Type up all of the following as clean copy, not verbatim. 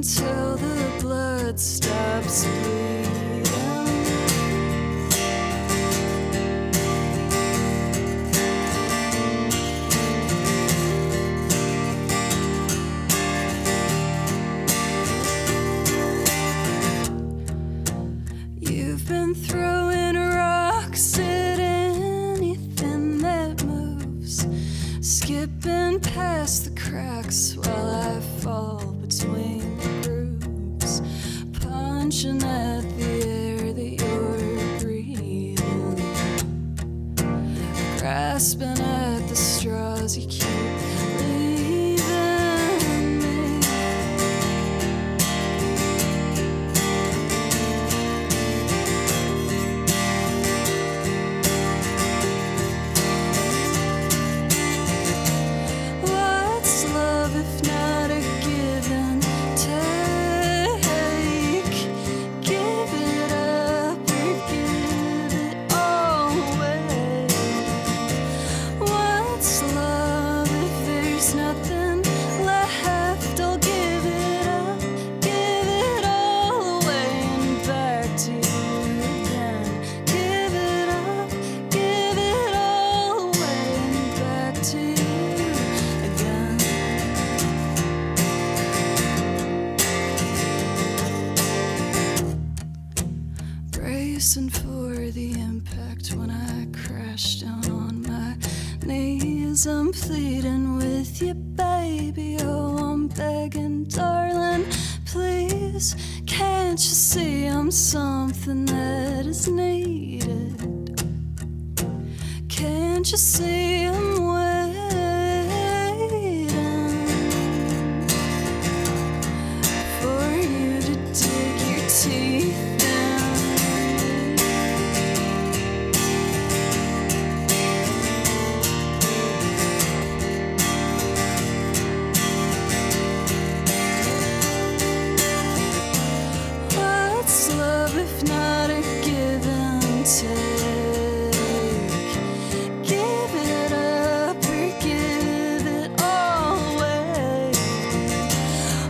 until the blood stops bleeding. You've been throwing rocks at anything that moves, skipping past the cracks while I fall between the grooves, punching at the air that you're breathing, grasping at the straws you keep leaving me. What's love if not a give and take? Give it up or give it all away. What's love if there's nothing left? I'll give it up, give it all away and back to you again. Give it up, give it all away and back to you again. Bracing for the impact when I crash down on my knees. I'm pleading with you, baby. Oh, I'm begging, darling, please. Can't you see I'm something that is needed? Can't you see I'm waiting for you to dig your teeth in? What's love if not a give and take? Give it up or give it all away.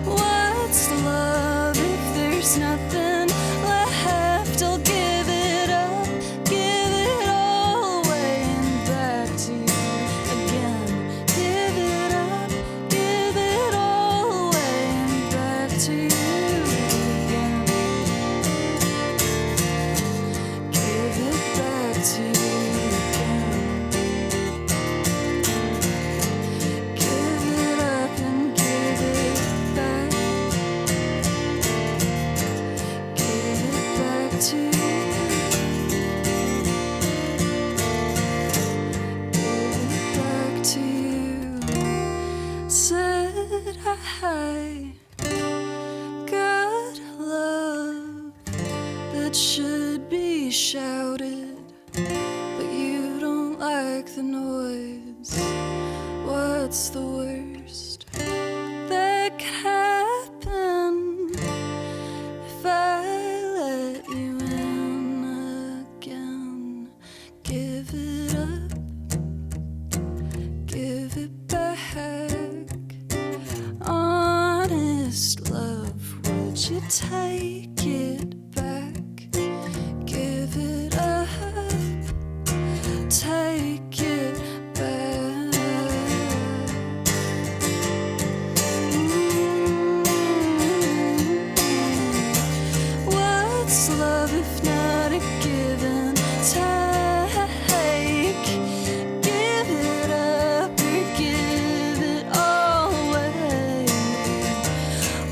What's love if there's nothing left? I'll give it up, give it all away and back to you again. Give it up, give it all away and back to you again. Give it back to you again. Give it up and give it back. Give it back to you. Give it back to you. Said I got love that should be shouted, but you don't like the noise. What's the worst that could happen if I let you in again? Give it up, give it back. Honest love, would you take it back? Give it up, take it back. What's love if not a give and take? Give it up or give it all away.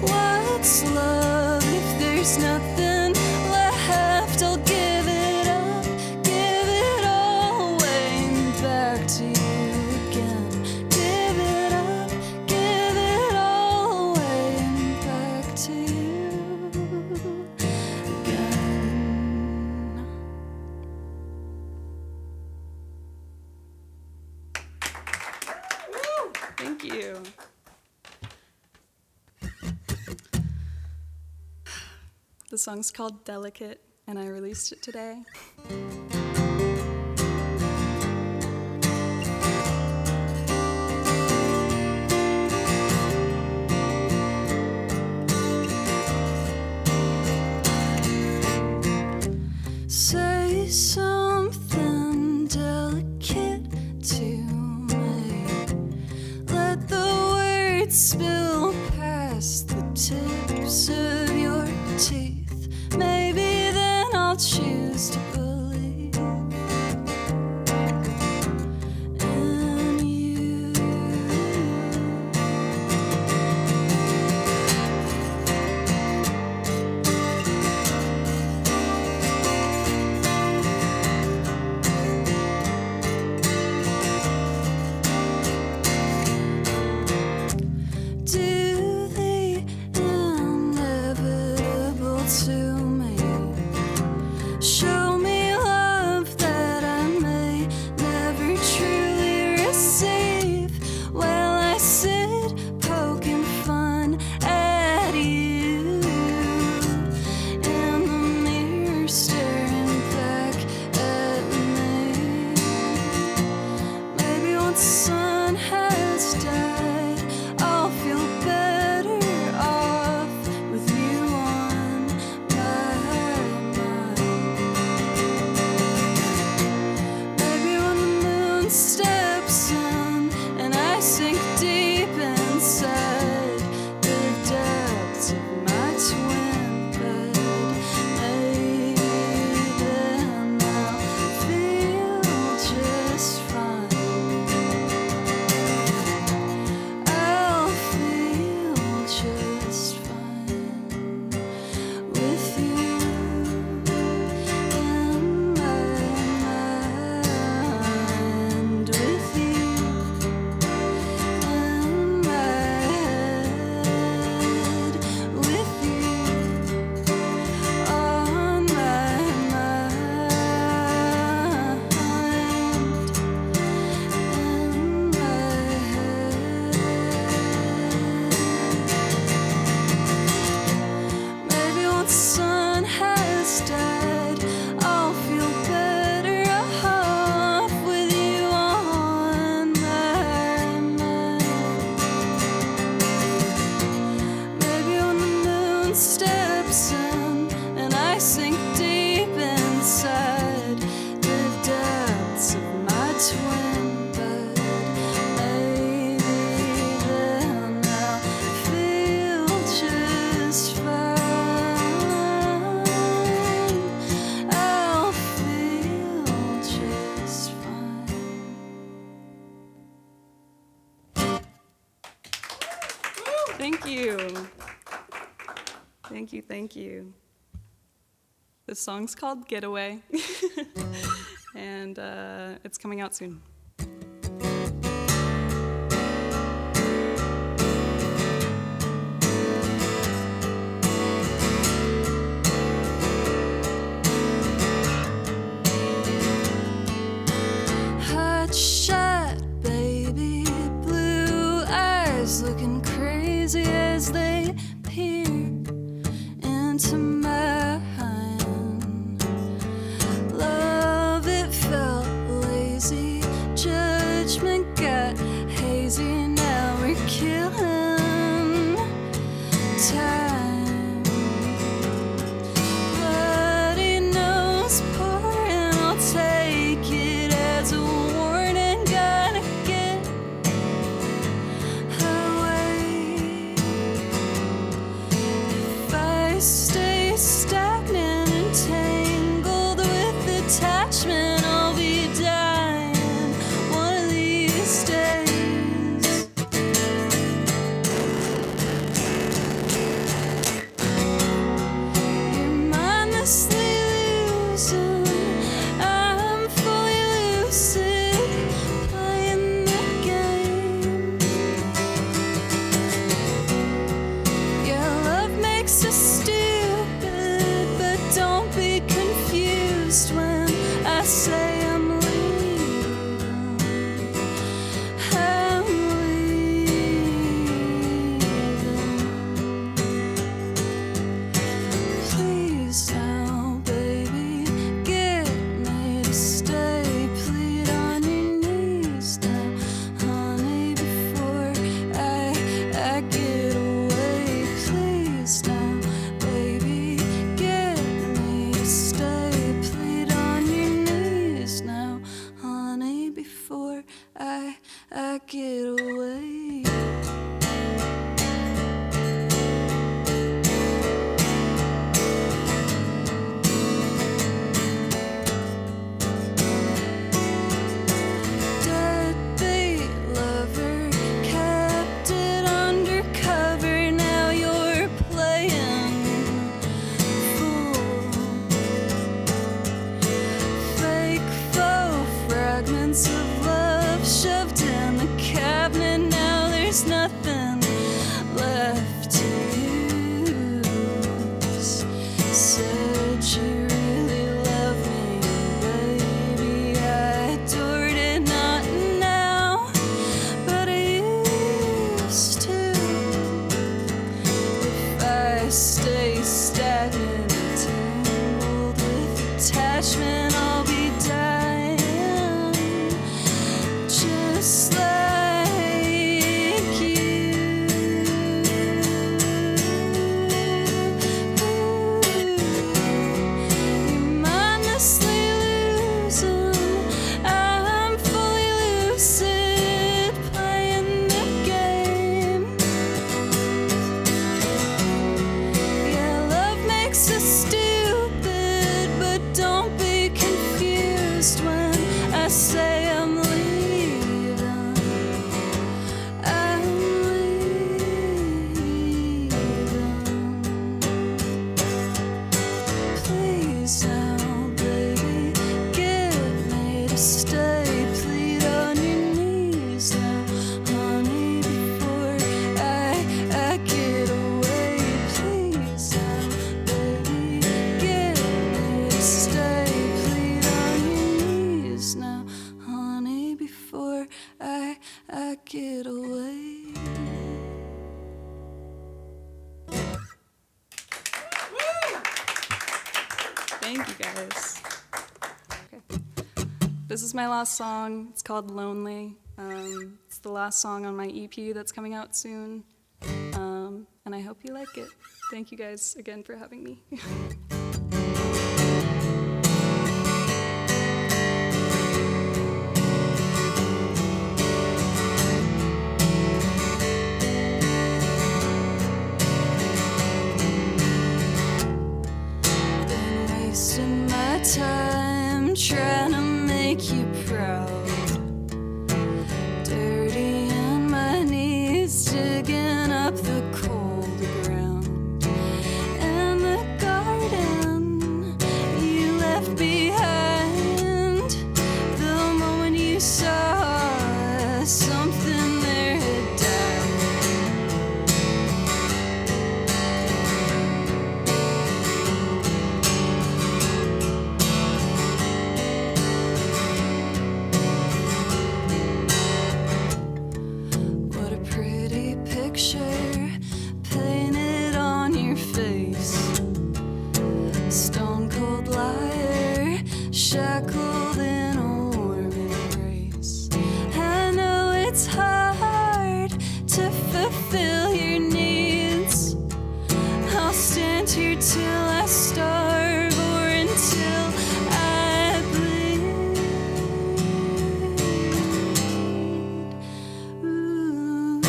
What's love if there's nothing left? I'll give it up, give it all away and back to you again. Give it up, give it all away and back to you again. Thank you. The song's called Delicate, and I released it today. parts of your teeth. Maybe then I'll choose to believe in you. Do the inevitable to me. Show me love that I may never truly receive. While I sit poking fun at you in the mirror, staring back at me. Maybe once the sun has died, I'll feel better off with you on my mind. Maybe when the moon steps in and I sink deep inside the depths of my twin bed, maybe then I'll feel just fine. I'll feel just fine with you in my mind, with you in my head, with you on my mind, in my head. Maybe once the sun has died, I'll feel better off with you on my mind. Maybe when the moon steps in and I sink deep inside the depths of my twin bed, maybe then I'll feel just fine. I'll feel just fine. Thank you. Thank you, thank you. This song's called Getaway, and it's coming out soon. Hot shot, baby, blue eyes looking crazy as they peer into mine. Love, it felt lazy. Judgment got hazy. Now we're killing time. Bloody nose pouring. I'll take it as a warning. Gotta get away. If I stay stagnant and tangled with attachment, I'll be dying one of these days. You're mindlessly losing. I'm fully lucid, playing the game. Yeah, love makes us stupid, but don't be confused when I say I'm leaving. I'm leaving. Please now, baby, get me to stay. Plead on your knees now, honey, before I get away. Please now, Thank you, guys. Okay. This is my last song. It's called Lonely. It's the last song on my EP that's coming out soon. And I hope you like it. Thank you guys again for having me. Wasting my time trying to make you proud. Dirty on my knees, digging up the cold ground. And the garden you left behind. The moment you saw something there had died. What a pretty picture painted on your face. Stone cold liar, shackled in a warm embrace. I know it's hard to fulfill your needs. I'll stand here till I starve or until I bleed. Ooh.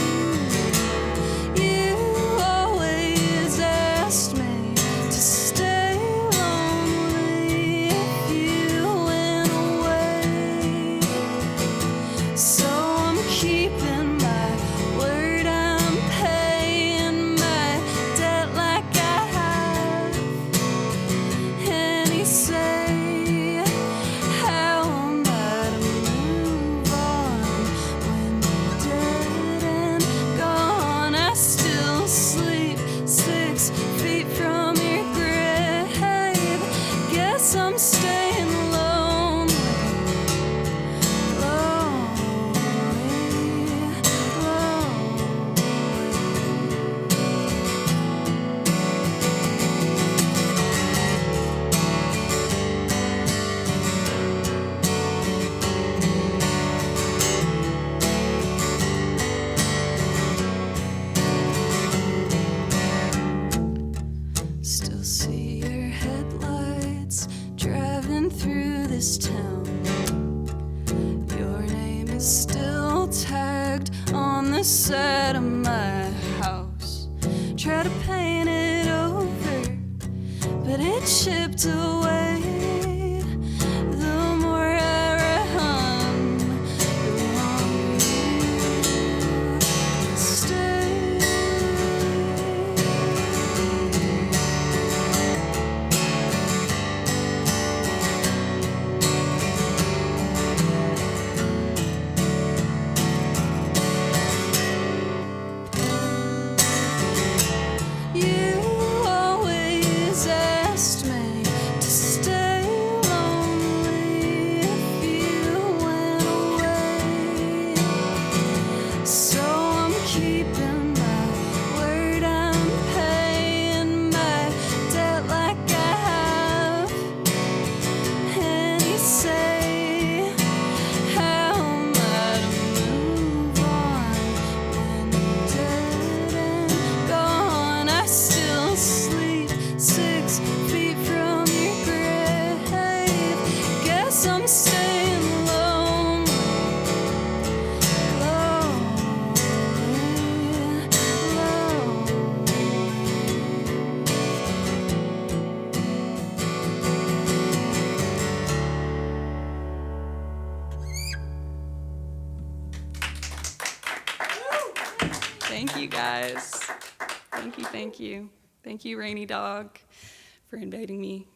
You always asked me to stay lonely if you went away. So I'm keeping my word, I'm paying my debt like I have. And he say, how am I to move on when you're dead and gone? I still sleep 6 feet from your grave. Guess I'm staying lonely, lonely, lonely. Still see your headlights driving through this town. Your name is still tagged on the side of my house. Try to paint it over, but it chipped away. The more I run, the longer you stay. You always asked me to stay lonely if you went away. So I'm keeping my word, I'm paying my debt like I have. And he say, how am I to move on when you're dead and gone? I still sleep 6 feet from your grave. Guess I'm staying lonely, lonely, Thank you, guys. Thank you, thank you. Thank you, Rainy Dawg, for inviting me.